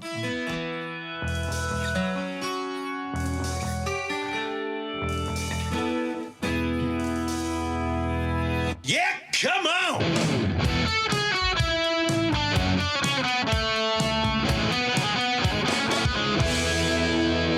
Yeah, come on!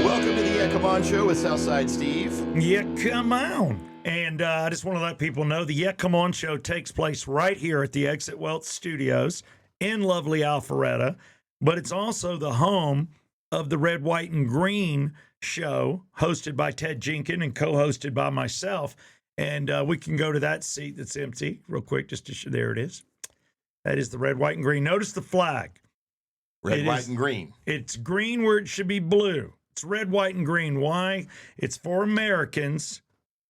Welcome to the Yeah Come On Show with Southside Steve. Yeah, come on. And I just want to let people know the Yeah Come On Show takes place right here at the Exit Wealth Studios in lovely Alpharetta. But it's also the home of the Red, White, and Green show, hosted by Ted Jenkins and co-hosted by myself. And we can go to that seat that's empty real quick. Just to show, there it is. That is the Red, White, and Green. Notice the flag. Red, white, and green. It's green where it should be blue. It's red, white, and green. Why? It's for Americans.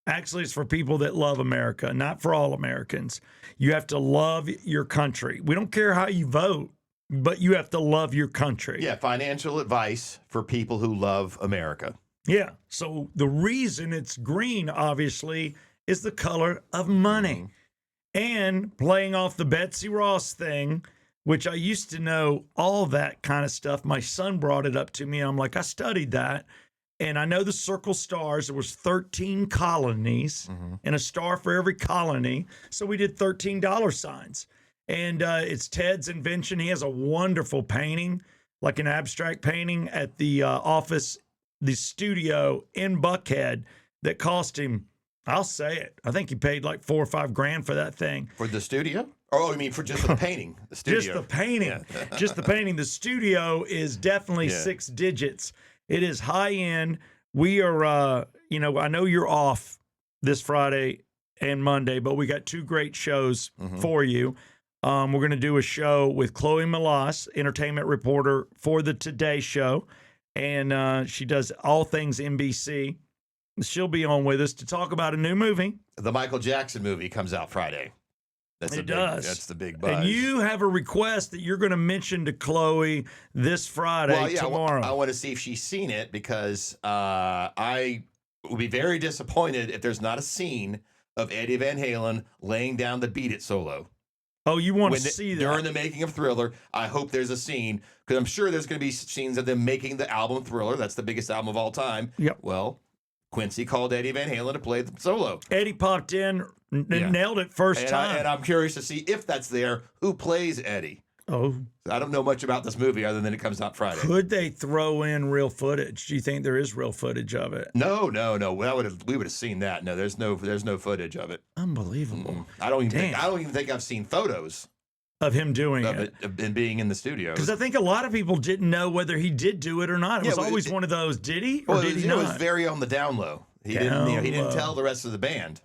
Actually, it's for people that love America, not for all Americans. You have to love your country. We don't care how you vote, but you have to love your country. Yeah, financial advice for people who love America. Yeah. So the reason it's green, obviously, is the color of money. And playing off the Betsy Ross thing, which I used to know all that kind of stuff. My son brought it up to me. And I'm like, I studied that. And I know the circle stars. There was 13 colonies and a star for every colony. So we did $13 signs. And it's Ted's invention. He has a wonderful painting, like an abstract painting at the office, the studio in Buckhead that cost him, I'll say it, I think he paid like $4 or $5 grand for that thing. For the studio? Oh, you mean for just the painting? The studio. Just the painting. Just the painting. The studio is definitely 6 digits. It is high end. We are, I know you're off this Friday and Monday, but we got 2 great shows for you. We're going to do a show with Chloe Melas, entertainment reporter for the Today Show. And she does all things NBC. She'll be on with us to talk about a new movie. The Michael Jackson movie comes out Friday. That's That's the big buzz. And you have a request that you're going to mention to Chloe this Friday, tomorrow. I want to see if she's seen it because I would be very disappointed if there's not a scene of Eddie Van Halen laying down the Beat It solo. Oh, you want to see that? During the making of Thriller, I hope there's a scene because I'm sure there's going to be scenes of them making the album Thriller. That's the biggest album of all time. Yep. Well, Quincy called Eddie Van Halen to play the solo. Eddie popped in, nailed it first time. And I'm curious to see if that's there. Who plays Eddie? Oh. I don't know much about this movie other than it comes out Friday. Could they throw in real footage? Do you think there is real footage of it? No. We would have seen that. No, there's no footage of it. Unbelievable. I don't even think I've seen photos of him doing it. Of being in the studio. Because I think a lot of people didn't know whether he did do it or not. It was always one of those, did he or did he not? It was very on the down low. He didn't tell the rest of the band.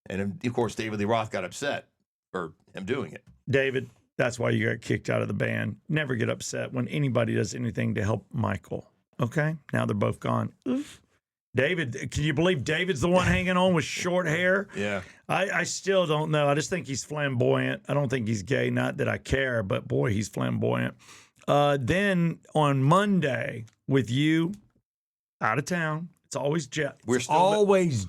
And of course, David Lee Roth got upset for him doing it. David, that's why you got kicked out of the band. Never get upset when anybody does anything to help Michael. Okay? Now they're both gone. Oof. David, can you believe David's the one hanging on with short hair? Yeah. I still don't know. I just think he's flamboyant. I don't think he's gay. Not that I care, but boy, he's flamboyant. Then on Monday with you out of town, it's always Jeff.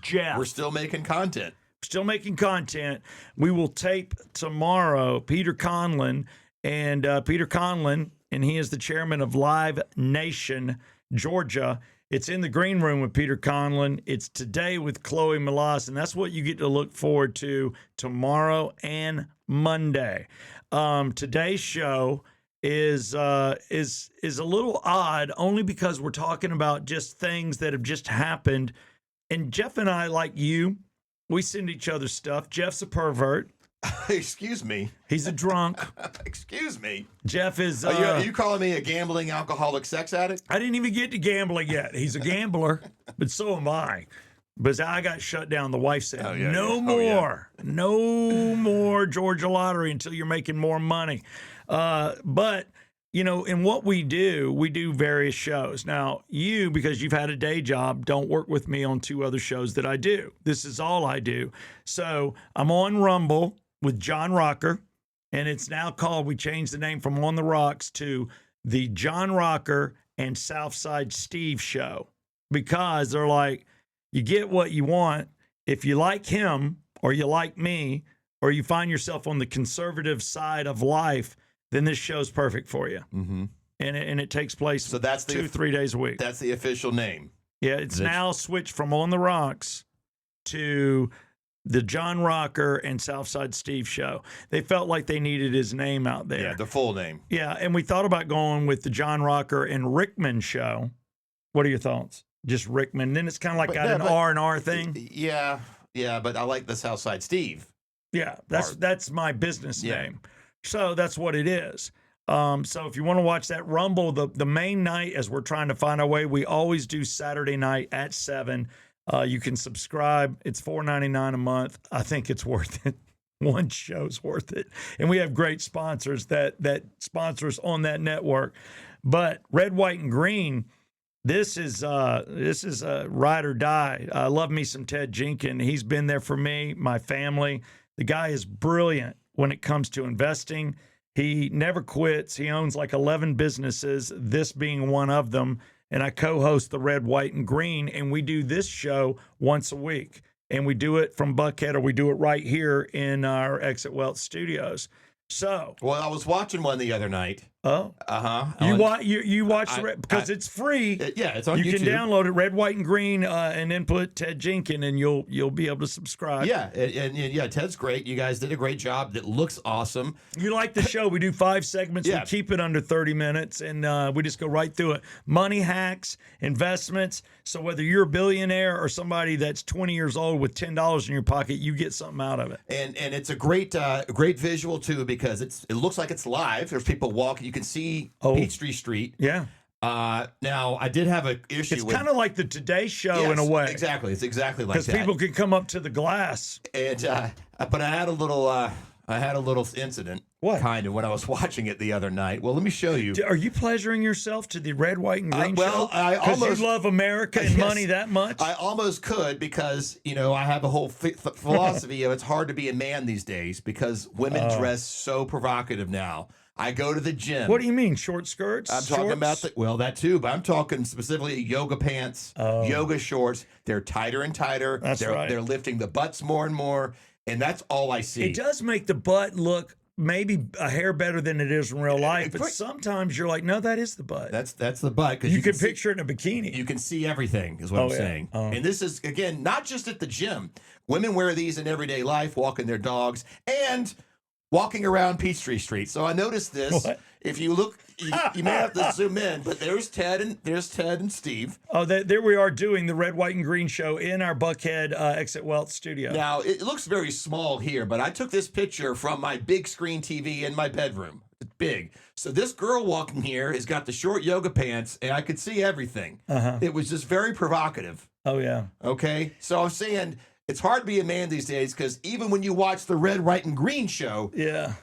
Jeff. We're still making content. Still making content. We will tape tomorrow Peter Conlon. And Peter Conlon, and he is the chairman of Live Nation Georgia. It's in the green room with Peter Conlon. It's Today with Chloe Melas, and that's what you get to look forward to tomorrow and Monday. Today's show is a little odd only because we're talking about just things that have just happened. And Jeff and I, like you, we send each other stuff. Jeff's a pervert. Excuse me. He's a drunk. Excuse me. Jeff is... Are you calling me a gambling, alcoholic sex addict? I didn't even get to gambling yet. He's a gambler, but so am I. But I got shut down. The wife said, no more Georgia lottery until you're making more money. But, in what we do various shows. Now, you, because you've had a day job, don't work with me on 2 other shows that I do. This is all I do. So I'm on Rumble with John Rocker, and it's now called, we changed the name from On the Rocks to the John Rocker and Southside Steve Show, because they're like, you get what you want. If you like him or you like me or you find yourself on the conservative side of life, then this show's perfect for you. Mm-hmm. and it takes place So that's the 2-3 days a week. That's the official name. Yeah, it's now switched from On the Rocks to the John Rocker and Southside Steve show. They felt like they needed his name out there. Yeah, the full name. Yeah, and we thought about going with the John Rocker and Rickman show. What are your thoughts? Just Rickman. Then it's kind of like an R&R thing. Yeah, but I like the Southside Steve. Yeah, that's my business name. So that's what it is. So if you want to watch that Rumble, the main night, as we're trying to find our way, we always do Saturday night at 7. You can subscribe. It's $4.99 a month. I think it's worth it. One show's worth it. And we have great sponsors that sponsor us on that network. But Red, White, and Green, this is a ride or die. I love me some Ted Jenkins. He's been there for me, my family. The guy is brilliant when it comes to investing. He never quits. He owns like 11 businesses, this being one of them. And I co-host the Red, White, and Green, and we do this show once a week. And we do it from Buckhead, or we do it right here in our Exit Wealth studios. So, well, I was watching one the other night. Oh, You watch because it's free. Yeah, it's on YouTube. You can download it, Red, White, and Green, and then put Ted Jenkins, and you'll be able to subscribe. Yeah, and yeah, Ted's great. You guys did a great job. It looks awesome. You like the show? We do 5 segments. Yeah. We keep it under 30 minutes, and we just go right through it. Money hacks, investments. So whether you're a billionaire or somebody that's 20 years old with $10 in your pocket, you get something out of it. And it's a great visual too, because it looks like it's live. There's people walking. You can see Peachtree Street. Yeah. Now I did have an issue. It's with kind of like the Today Show in a way. Exactly. It's exactly like that. Because people can come up to the glass. And but I had a little incident. What? Kind of when I was watching it the other night. Well, let me show you. Are you pleasuring yourself to the Red, White, and Green well, show? I almost Because you love America and money that much? I almost could, because I have a whole philosophy of it's hard to be a man these days because women dress so provocative now. I go to the gym. What do you mean, short skirts? I'm talking about that too, but I'm talking specifically yoga pants, yoga shorts. They're tighter and tighter. That's right. They're lifting the butts more and more, and that's all I see. It does make the butt look maybe a hair better than it is in real life, but sometimes you're like, no, that is the butt. That's the butt, because you can picture it in a bikini. You can see everything, is what I'm saying. And this is, again, not just at the gym. Women wear these in everyday life, walking their dogs, and walking around Peachtree Street. So I noticed this. What? If you look, you may have to zoom in, but there's Ted and Steve. Oh, there we are doing the Red, White, and Green show in our Buckhead Exit Wealth studio. Now, it looks very small here, but I took this picture from my big screen TV in my bedroom. It's big. So this girl walking here has got the short yoga pants, and I could see everything. It was just very provocative. Oh, yeah. Okay? So I'm saying it's hard to be a man these days, because even when you watch the Red, White, and Green show,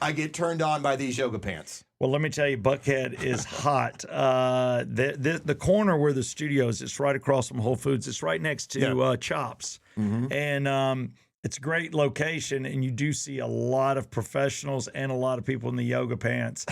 I get turned on by these yoga pants. Well, let me tell you, Buckhead is hot. The corner where the studio is, it's right across from Whole Foods. It's right next to Chops. And it's a great location, and you do see a lot of professionals and a lot of people in the yoga pants.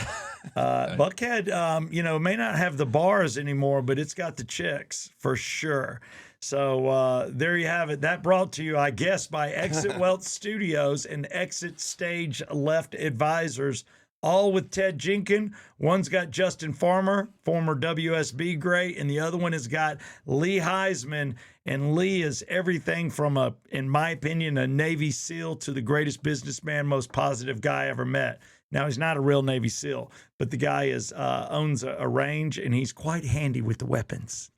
Buckhead, may not have the bars anymore, but it's got the chicks for sure. So there you have it. That brought to you, I guess, by Exit Wealth Studios and Exit Stage Left Advisors, all with Ted Jenkins. One's got Justin Farmer, former WSB great, and the other one has got Lee Heisman. And Lee is everything from, in my opinion, a Navy SEAL to the greatest businessman, most positive guy I ever met. Now, he's not a real Navy SEAL, but the guy owns a range, and he's quite handy with the weapons.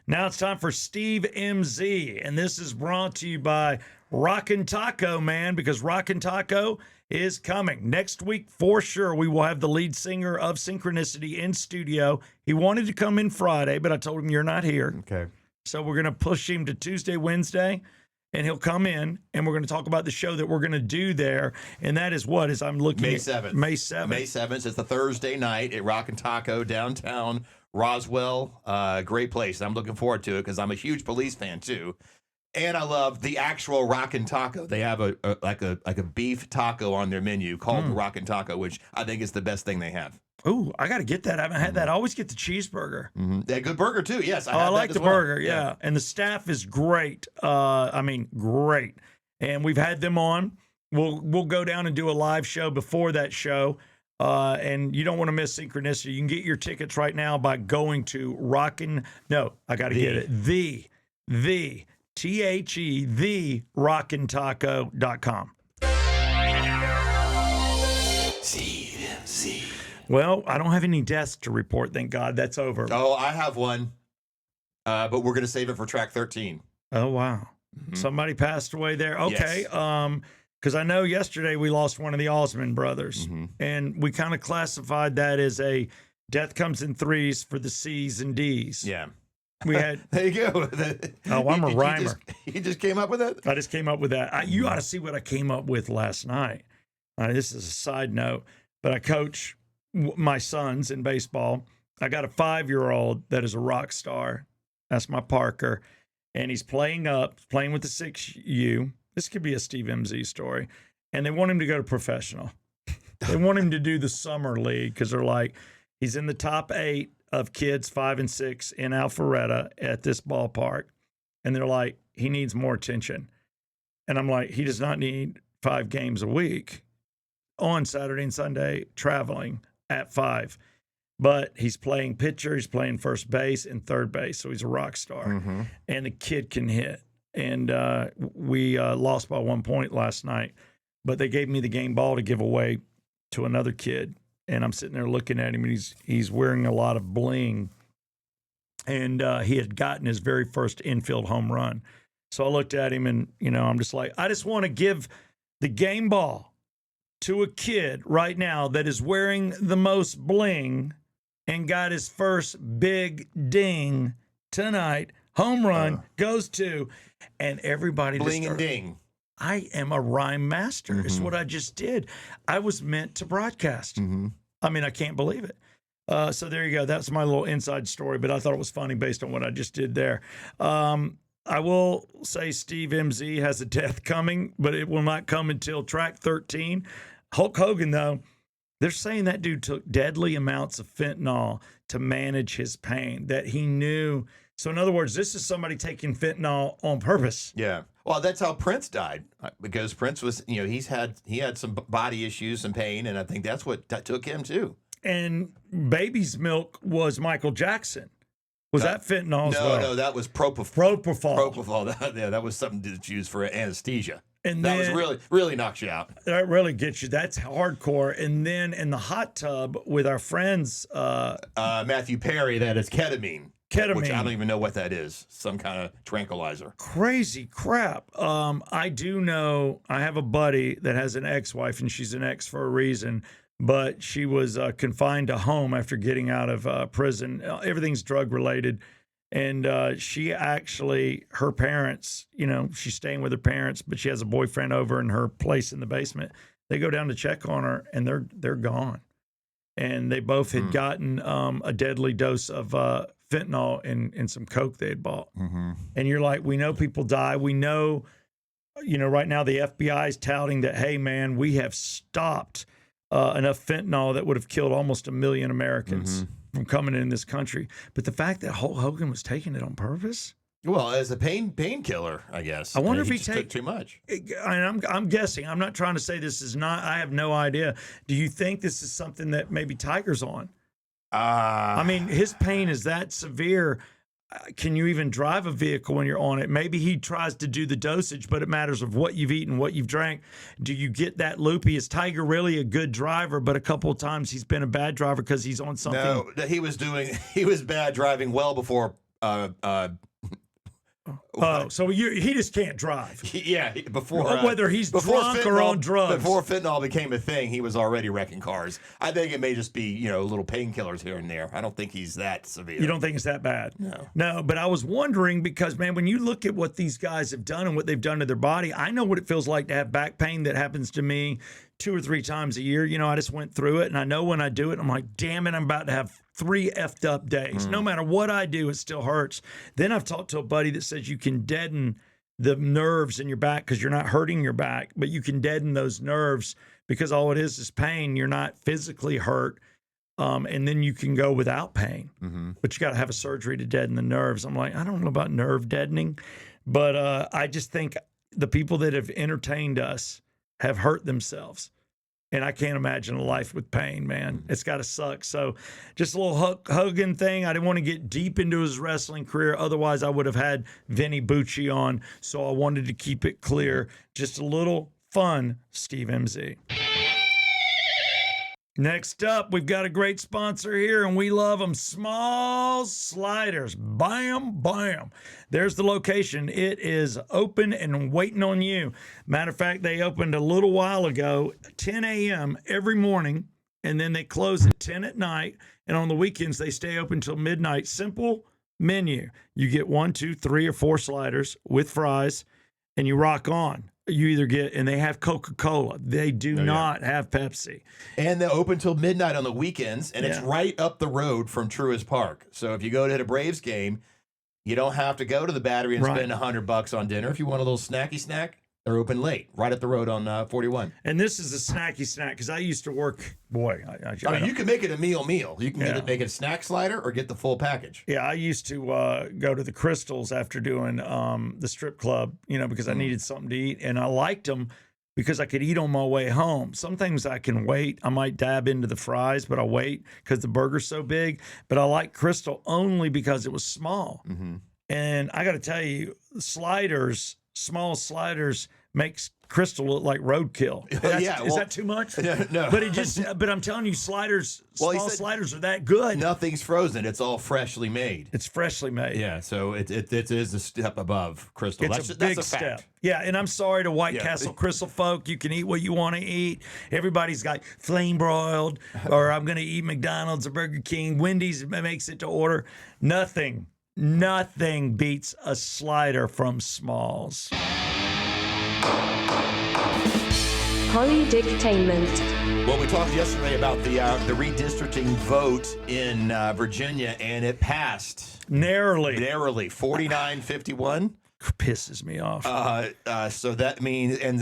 Now it's time for Steve MZ, and this is brought to you by Rockin' Taco, man, because Rockin' Taco is coming. Next week, for sure, we will have the lead singer of Synchronicity in studio. He wanted to come in Friday, but I told him you're not here. Okay. So we're going to push him to Tuesday, Wednesday, and he'll come in, and we're going to talk about the show that we're going to do there, and that is what? As I'm looking May at 7th. May 7th. May 7th is the Thursday night at Rockin' Taco downtown Roswell. Great place. I'm looking forward to it because I'm a huge Police fan too. And I love the actual Rockin' Taco. They have a beef taco on their menu called the Rockin' Taco, which I think is the best thing they have. Ooh, I got to get that. I haven't had that. I always get the cheeseburger. They have good burger too. Yes, I like the well. burger. Yeah, and the staff is great. Great. And we've had them on. We'll go down and do a live show before that show. And you don't want to miss Synchronicity. You can get your tickets right now by going to rockintaco.com. CMC. Well, I don't have any deaths to report. Thank God that's over. Oh, I have one, but we're going to save it for track 13. Oh, wow. Mhm. Somebody passed away there. Okay. Yes. Because I know yesterday we lost one of the Osmond brothers, Mhm. and we kind of classified that as a death comes in threes for the C's and D's. Yeah. We had. There you go. Oh, I'm a rhymer. You just came up with it? I just came up with that. You ought to see what I came up with last night. This is a side note, but I coach my sons in baseball. I got a 5-year-old that is a rock star. That's my Parker. And he's playing with the 6U. This could be a Steve MZ story. And they want him to go to professional. They want him to do the summer league because they're like, he's in the top 8 of kids 5 and 6 in Alpharetta at this ballpark. And they're like, he needs more attention. And I'm like, he does not need 5 games a week on Saturday and Sunday traveling at 5. But he's playing pitcher, he's playing first base and third base, so he's a rock star. Mm-hmm. And the kid can hit. And we lost by 1 point last night, but they gave me the game ball to give away to another kid. And I'm sitting there looking at him, and he's wearing a lot of bling. And he had gotten his very first infield home run. So I looked at him, and I'm just like, I just want to give the game ball to a kid right now that is wearing the most bling and got his first big ding tonight. Home run goes to, and everybody Bling and ding. I am a rhyme master. It's what I just did. I was meant to broadcast. Mm-hmm. I mean, I can't believe it. So there you go. That's my little inside story, but I thought it was funny based on what I just did there. I will say Steve MZ has a death coming, but it will not come until track 13. Hulk Hogan, though, they're saying that dude took deadly amounts of fentanyl to manage his pain, that he knew. So in other words, this is somebody taking fentanyl on purpose. Yeah. Well, that's how Prince died, because Prince was, he had some body issues and pain, and I think that's what took him too. And baby's milk was Michael Jackson. Was that fentanyl as well? No, that was propofol. Propofol. That was something that's used for anesthesia. And that then, was really knocks you out. That really gets you. That's hardcore. And then in the hot tub with our friends, Matthew Perry, that is ketamine. Ketamine. Which I don't even know what that is. Some kind of tranquilizer. Crazy crap. I do know I have a buddy that has an ex-wife, and she's an ex for a reason, but she was confined to home after getting out of prison. Everything's drug related. And she actually, her parents, she's staying with her parents, but she has a boyfriend over in her place in the basement. They go down to check on her, and they're gone. And they both had gotten a deadly dose of fentanyl and some coke they had bought. Mm-hmm. And you're like, we know people die. We know, right now the FBI is touting that, hey, man, we have stopped enough fentanyl that would have killed almost 1 million Americans from coming in this country. But the fact that Hulk Hogan was taking it on purpose. Well, as a painkiller, I guess. I wonder if he he took too much. And I'm guessing. I'm not trying to say this is not. I have no idea. Do you think this is something that maybe Tiger's on? I mean, his pain is that severe. Can you even drive a vehicle when you're on it? Maybe he tries to do the dosage, but it matters of what you've eaten, what you've drank. Do you get that loopy? Is Tiger really a good driver? But a couple of times he's been a bad driver because he's on something. No, he was bad driving well before. So he just can't drive. Yeah, before whether he's drunk or on drugs. Before fentanyl became a thing, he was already wrecking cars. I think it may just be little painkillers here and there. I don't think he's that severe. You don't think it's that bad? No. But I was wondering because, man, when you look at what these guys have done and what they've done to their body, I know what it feels like to have back pain that happens to me 2 or 3 times a year. I just went through it, and I know when I do it, I'm like, damn it, I'm about to have 3 effed up days. No matter what I do, it still hurts. Then I've talked to a buddy that says you can deaden the nerves in your back because you're not hurting your back, but you can deaden those nerves because all it is pain. You're not physically hurt. And then you can go without pain, but you got to have a surgery to deaden the nerves. I'm like, I don't know about nerve deadening, but I just think the people that have entertained us have hurt themselves. And I can't imagine a life with pain, man. It's got to suck. So just a little Hogan thing. I didn't want to get deep into his wrestling career. Otherwise, I would have had Vinny Bucci on. So I wanted to keep it clear. Just a little fun, Steve MZ. Next up, we've got a great sponsor here, and we love them. Small Sliders. Bam, bam. There's the location. It is open and waiting on you. Matter of fact, they opened a little while ago, 10 a.m. every morning, and then they close at 10 at night. And on the weekends, they stay open till midnight. Simple menu. You get 1, 2, 3, or 4 sliders with fries, and you rock on. You either get, and they have Coca-Cola. They do not have Pepsi. And they're open till midnight on the weekends, and it's right up the road from Truist Park. So if you go to hit a Braves game, you don't have to go to the Battery and spend $100 on dinner. If you want a little snacky snack, they're open late, right up the road on 41. And this is a snacky snack because I used to work. Boy, I mean, you can make it a meal. You can make it a snack slider or get the full package. Yeah, I used to go to the Crystals after doing the strip club, because I needed something to eat, and I liked them because I could eat on my way home. Some things I can wait. I might dab into the fries, but I'll wait because the burger's so big. But I like Crystal only because it was small. Mm-hmm. And I got to tell you, small sliders makes Crystal look like roadkill. Is that too much? No. But I'm telling you, sliders are that good. Nothing's frozen. It's all freshly made. It's freshly made. Yeah, so it is a step above Crystal. That's a big step. Yeah, and I'm sorry to White Castle Crystal folk. You can eat what you want to eat. Everybody's got flame broiled, or I'm going to eat McDonald's or Burger King. Wendy's makes it to order. Nothing beats a slider from Smalls. Polydictainment. Well, we talked yesterday about the redistricting vote in Virginia, and it passed narrowly, 49-51. Pisses me off. So that means in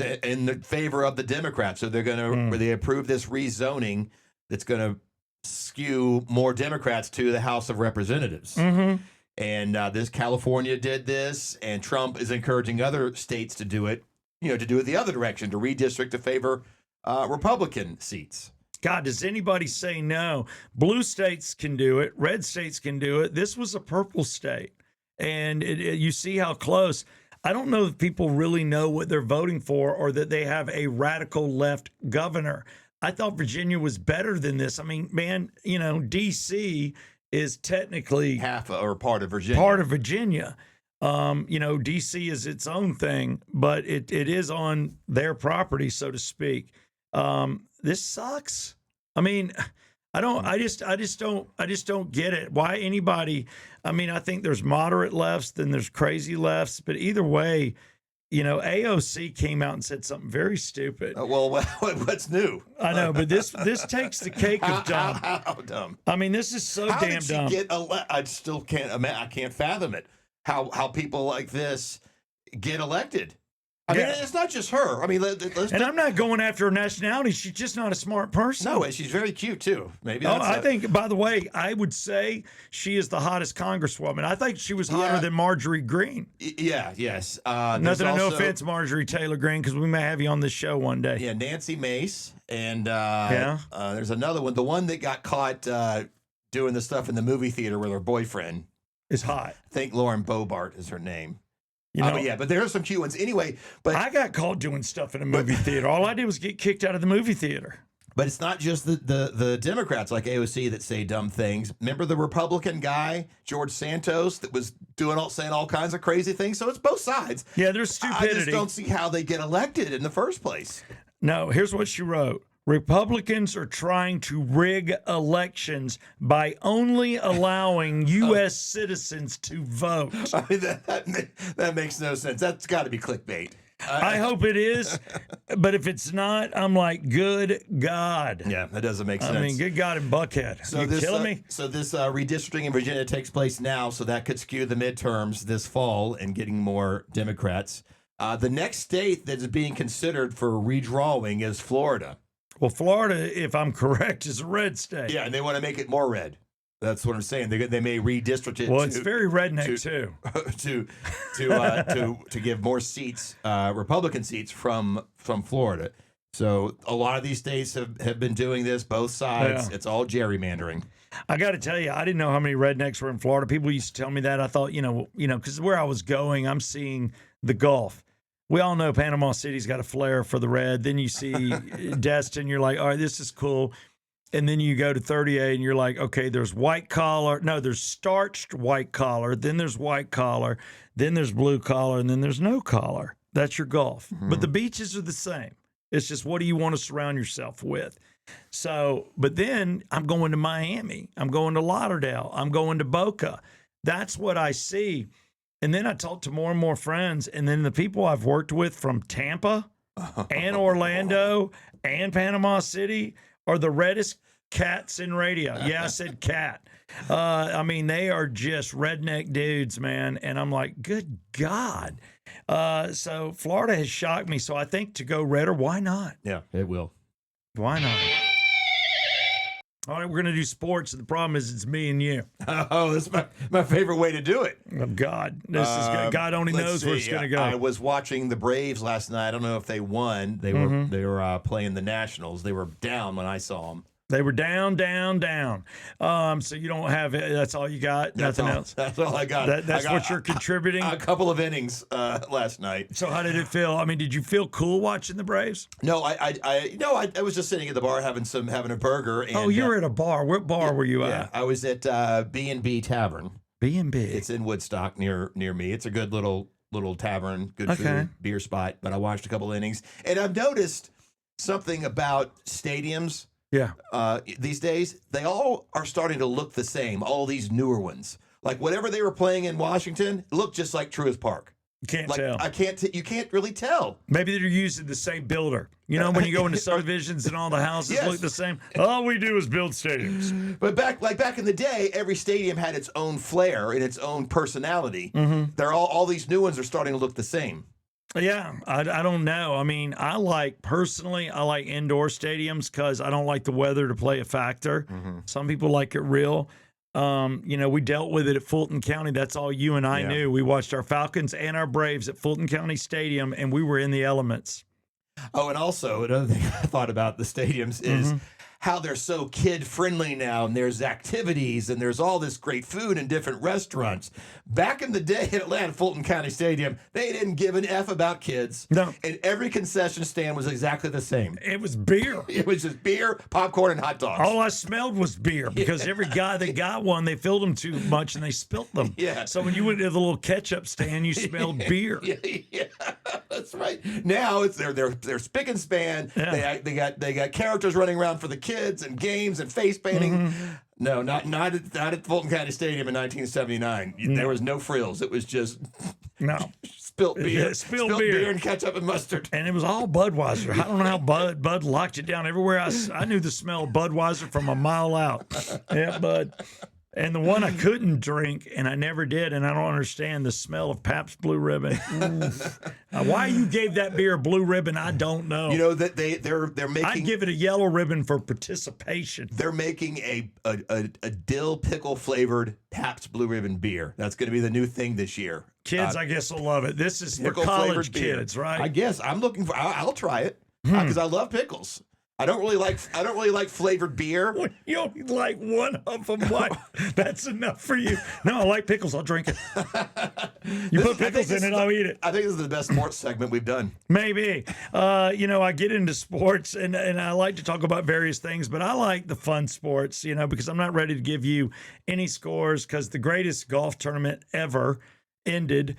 the favor of the Democrats. So they're going to they approve this rezoning that's going to skew more Democrats to the House of Representatives. Mm-hmm. And this California did this, and Trump is encouraging other states to do it. To do it the other direction, to redistrict to favor Republican seats. God, does anybody say no? Blue states can do it. Red states can do it. This was a purple state. And you see how close. I don't know if people really know what they're voting for or that they have a radical left governor. I thought Virginia was better than this. I mean, man, D.C. is technically half or part of Virginia. DC is its own thing, but it is on their property, so to speak. This sucks. I mean, I just don't get it. Why anybody? I mean, I think there's moderate lefts, then there's crazy lefts, but either way, AOC came out and said something very stupid. What's new? I know, but this takes the cake of dumb. How dumb? I mean, this is so damn dumb. I still can't. I can't fathom it. How people like this get elected. I mean, it's not just her. I mean, I'm not going after her nationality. She's just not a smart person. No, and she's very cute too. Maybe. I think. By the way, I would say she is the hottest congresswoman. I think she was hotter than Marjorie Greene. Yes. No offense, Marjorie Taylor Greene, because we may have you on this show one day. Yeah, Nancy Mace, and there's another one. The one that got caught doing the stuff in the movie theater with her boyfriend is hot. I think Lauren Bobart is her name. But there are some cute ones anyway. But I got caught doing stuff in a movie theater. All I did was get kicked out of the movie theater. But it's not just the Democrats like AOC that say dumb things. Remember the Republican guy, George Santos, that was saying all kinds of crazy things? So it's both sides. Yeah, there's stupidity. I just don't see how they get elected in the first place. No, here's what she wrote. Republicans are trying to rig elections by only allowing U.S. citizens to vote. I mean, that makes no sense. That's got to be clickbait. I hope it is, but if it's not, I'm like, good God. Yeah, that doesn't make sense. I mean, good God in Buckhead. So you killing me? So this redistricting in Virginia takes place now, so that could skew the midterms this fall and getting more Democrats. The next state that is being considered for redrawing is Florida. Well, Florida, if I'm correct, is a red state. Yeah, and they want to make it more red. That's what I'm saying. They may redistrict it. Well, it's very redneck too. To give more seats, Republican seats from Florida. So a lot of these states have been doing this, both sides. Yeah. It's all gerrymandering. I got to tell you, I didn't know how many rednecks were in Florida. People used to tell me that. I thought, because where I was going, I'm seeing the Gulf. We all know Panama City's got a flair for the red. Then you see Destin, you're like, all right, this is cool. And then you go to 38 and you're like, okay, there's white collar. No, there's starched white collar. Then there's white collar. Then there's blue collar. And then there's no collar. That's your Gulf. But the beaches are the same. It's just, what do you want to surround yourself with? So, but then I'm going to Miami. I'm going to Lauderdale. I'm going to Boca. That's what I see. And then I talk to more and more friends. And then the people I've worked with from Tampa and Orlando and Panama City are the reddest cats in radio. Yeah, I said cat. I mean, they are just redneck dudes, man. And I'm like, good God. So Florida has shocked me. So I think to go redder, why not? Yeah, it will. Why not? All right, we're going to do sports. The problem is it's me and you. Oh, that's my favorite way to do it. Oh, God. This is good. God only Let's knows where it's see. going to go. I was watching the Braves last night. I don't know if they won. They were playing the Nationals. They were down when I saw them. They were down. So you don't have it. That's all you got? Nothing else? That's all I got. That's what you're contributing? A couple of innings last night. So how did it feel? I mean, did you feel cool watching the Braves? No, I was just sitting at the bar having a burger. And, You were at a bar. What bar were you yeah, at? I was at B&B Tavern. B&B. It's in Woodstock near me. It's a good little tavern, good Okay. food, beer spot. But I watched a couple innings, and I've noticed something about stadiums. Yeah. These days, they all are starting to look the same. All these newer ones, like whatever they were playing in Washington, looked just like Truist Park. You can't Like tell. you can't really tell. Maybe they're using the same builder. You know, when you go into subdivisions and all the houses Yes. look the same. All we do is build stadiums. But back in the day, every stadium had its own flair and its own personality. They're all these new ones are starting to look the same. Yeah, I don't know. I mean, I like indoor stadiums because I don't like the weather to play a factor. Some people like it real. We dealt with it at Fulton County. That's all you and I knew. We watched our Falcons and our Braves at Fulton County Stadium, and we were in the elements. Oh, and also another thing I thought about the stadiums is how they're so kid friendly now, and there's activities and there's all this great food in different restaurants. Back in the day at Atlanta Fulton County Stadium, they didn't give an F about kids. No. And every concession stand was exactly the same. It was beer. It was just beer, popcorn, and hot dogs. All I smelled was beer because every guy that got one, they filled them too much and they spilt them. Yeah. So when you went to the little ketchup stand, you smelled beer. Yeah, that's right. Now it's they're spick and span. Yeah. They got characters running around for the kids and games and face painting. No, not at Fulton County Stadium in 1979. There was no frills. It was just No. spilt beer, Yeah, spilled beer. and ketchup and mustard. And it was all Budweiser. I don't know how Bud locked it down everywhere. I knew the smell of Budweiser from a mile out. Yeah, Bud. And the one I couldn't drink, and I never did, and I don't understand the smell of Pabst Blue Ribbon. Why you gave that beer a blue ribbon, I don't know. You know that they're making. I'd give it a yellow ribbon for participation. They're making a dill pickle flavored Pabst Blue Ribbon beer. That's going to be the new thing this year. Kids, I guess, will love it. This is for Pickle college flavored beer. kids, right? I guess I'm looking for. I'll try it because I love pickles. I don't really like flavored beer. Well, you only like one of them. What? That's enough for you. No, I like pickles. I'll drink it. You put pickles in it, I'll eat it. I think this is the best sports segment we've done. Maybe. I get into sports and I like to talk about various things, but I like the fun sports, because I'm not ready to give you any scores because the greatest golf tournament ever ended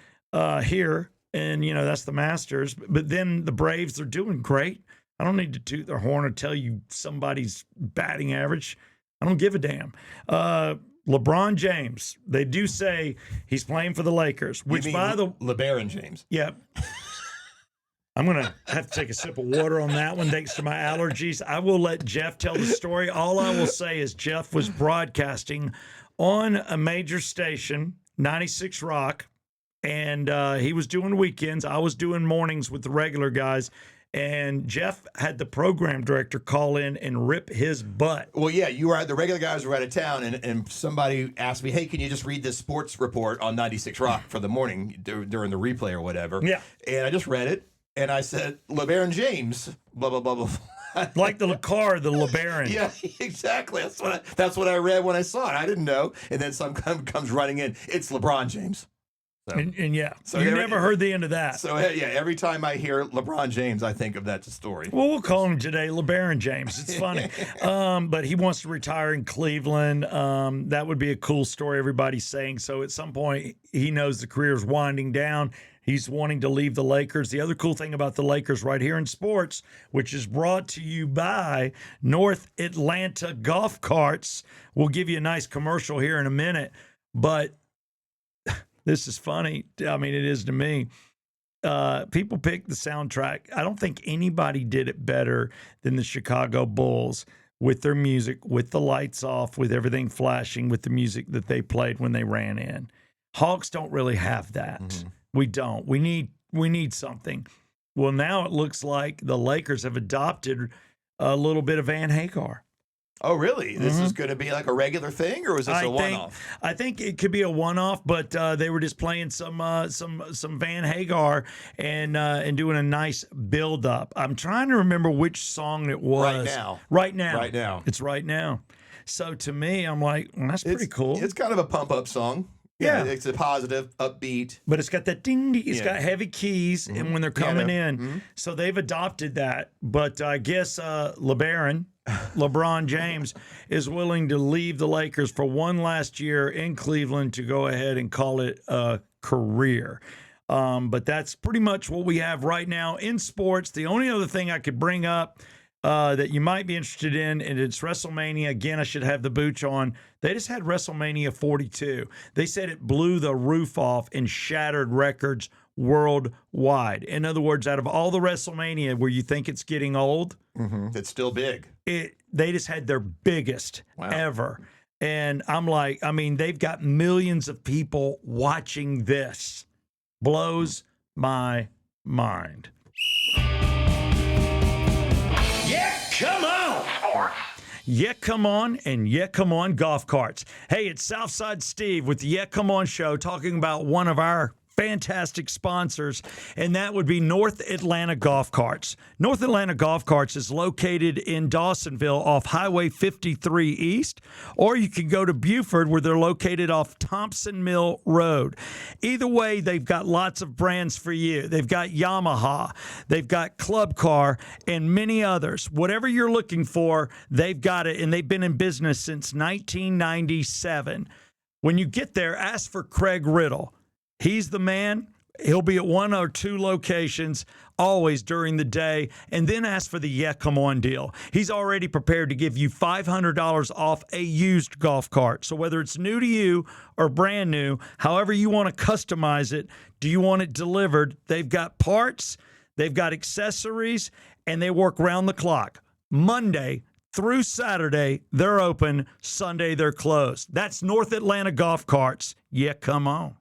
here. And, that's the Masters. But then the Braves, they're doing great. I don't need to toot their horn or tell you somebody's batting average. I don't give a damn. LeBron James, they do say he's playing for the Lakers, which LeBaron James. Yeah. I'm going to have to take a sip of water on that one thanks to my allergies. I will let Jeff tell the story. All I will say is Jeff was broadcasting on a major station, 96 Rock, and he was doing weekends. I was doing mornings with the regular guys. And Jeff had the program director call in and rip his butt. Well, yeah, the regular guys were out of town, and somebody asked me, hey, can you just read this sports report on 96 Rock for the morning during the replay or whatever? Yeah. And I just read it, And I said, LeBaron James, blah, blah, blah, blah. Like the car, the LeBaron. Yeah, exactly. That's what I read when I saw it. I didn't know. And then some comes running in. It's LeBron James. So, And yeah, So you every- never heard the end of that. so yeah, every time I hear LeBron James, I think of that story. Well, we'll call him today LeBaron James. It's funny. But he wants to retire in Cleveland. That would be a cool story, everybody's saying. So at some point, he knows the career is winding down. He's wanting to leave the Lakers. The other cool thing about the Lakers right here in sports, which is brought to you by North Atlanta Golf Carts. We'll give you a nice commercial here in a minute. But this is funny. I mean, it is to me. People pick the soundtrack. I don't think anybody did it better than the Chicago Bulls with their music, with the lights off, with everything flashing, with the music that they played when they ran in. Hawks don't really have that. Mhm. We don't. We need something. Well, now it looks like the Lakers have adopted a little bit of Van Hagar. Oh, really? This Mhm. is going to be like a regular thing, or is this a one-off? I think it could be a one-off, but they were just playing some Van Hagar and doing a nice build-up. I'm trying to remember which song it was. Right now. Right now. Right now. It's right now. So to me, I'm like, well, that's pretty cool. It's kind of a pump-up song. Yeah. It's a positive, upbeat. But it's got that ding, ding. It's Yeah. got heavy keys, and when they're Piano. coming in, Mhm. so they've adopted that. But I guess LeBron James, is willing to leave the Lakers for one last year in Cleveland to go ahead and call it a career. But that's pretty much what we have right now in sports. The only other thing I could bring up that you might be interested in, and it's WrestleMania. Again, I should have the booch on. They just had WrestleMania 42. They said it blew the roof off and shattered records worldwide. In other words, out of all the WrestleMania where you think it's getting old, It's still big. they just had their biggest Wow. ever. And I'm like, I mean, they've got millions of people watching this. Blows my mind. Yeah, come on! Yeah, come on, and yeah, come on golf carts. Hey, it's Southside Steve with the Yeah, Come On show talking about one of our fantastic sponsors, and that would be North Atlanta Golf Carts. North Atlanta Golf Carts is located in Dawsonville off Highway 53 East, or you can go to Buford where they're located off Thompson Mill Road. Either way, they've got lots of brands for you. They've got Yamaha, they've got Club Car, and many others. Whatever you're looking for, they've got it, and they've been in business since 1997. When you get there, ask for Craig Riddle. He's the man. He'll be at one or two locations always during the day, and then ask for the Yeah, Come On deal. He's already prepared to give you $500 off a used golf cart. So whether it's new to you or brand new, however you want to customize it, do you want it delivered? They've got parts, they've got accessories, and they work round the clock. Monday through Saturday, they're open. Sunday, they're closed. That's North Atlanta Golf Carts. Yeah, come on.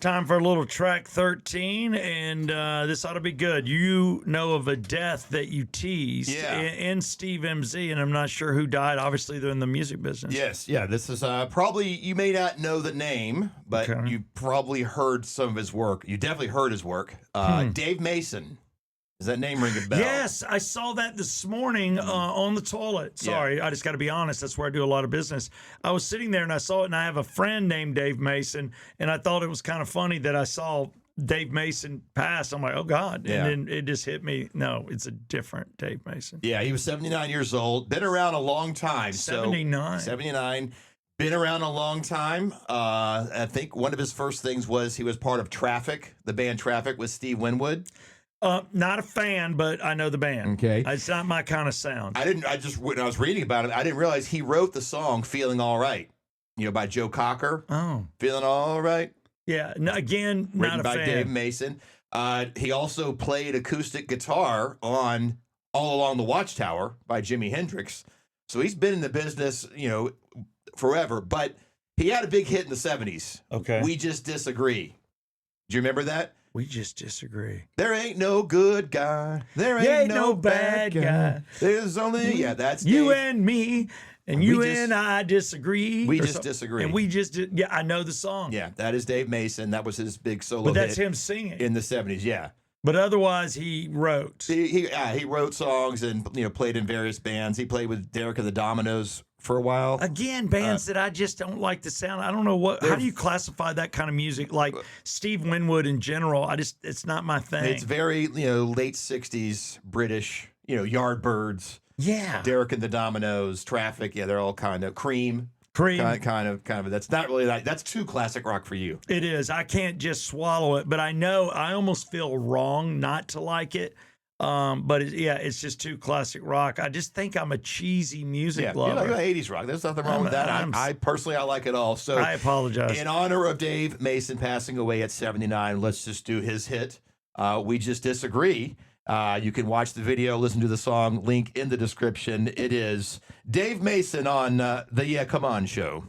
Time for a little track 13, and this ought to be good. You know of a death that you teased in Steve MZ, and I'm not sure who died. Obviously, they're in the music business. Yes, yeah. This is probably, you may not know the name, but Okay. you probably heard some of his work. You definitely heard his work. Dave Mason. Does that name ring a bell? Yes, I saw that this morning on the toilet. Sorry, I just got to be honest. That's where I do a lot of business. I was sitting there and I saw it, and I have a friend named Dave Mason, and I thought it was kind of funny that I saw Dave Mason pass. I'm like, oh, God. Yeah. And then it just hit me. No, it's a different Dave Mason. Yeah, he was 79 years old. Been around a long time. 79. 79. Been around a long time. I think one of his first things was he was part of Traffic, the band Traffic with Steve Winwood. Not a fan, but I know the band. Okay. It's not my kind of sound. When I was reading about it, I didn't realize he wrote the song Feeling All Right, by Joe Cocker. Oh, Feeling All Right, yeah. No, again, written not a by fan. Dave Mason. He also played acoustic guitar on All Along the Watchtower by Jimi Hendrix. So he's been in the business, forever. But he had a big hit in the 70s. Okay. We Just Disagree. Do you remember that? We just disagree. There ain't no good guy. There ain't, Ain't no bad guy. There's only, that's You Dave. and me And We you just- and I disagree. we or just so- disagree. And we just did. Yeah, I know the song. Yeah, that is Dave Mason. That was his big solo But that's hit him singing. in the 70s. Yeah. But otherwise, he wrote. He wrote songs and played in various bands. He played with Derek and the Dominoes for a while. Again, bands that I just don't like the sound. I don't know what. How do you classify that kind of music? Like Steve Winwood in general. It's not my thing. It's very late 60s British. Yardbirds, yeah. Derek and the Dominoes, Traffic. Yeah, they're all kind of Cream. Cream. Kind of. That's not really that. That's too classic rock for you. It is. I can't just swallow it, but I know I almost feel wrong not to like it. But it's just too classic rock. I just think I'm a cheesy music Yeah, lover. you like 80s rock. There's nothing wrong with that. I personally like it all. So I apologize. in honor of Dave Mason passing away at 79, let's just do his hit. We Just Disagree. You can watch the video, listen to the song, link in the description. It is Dave Mason on the Yeah Come On show.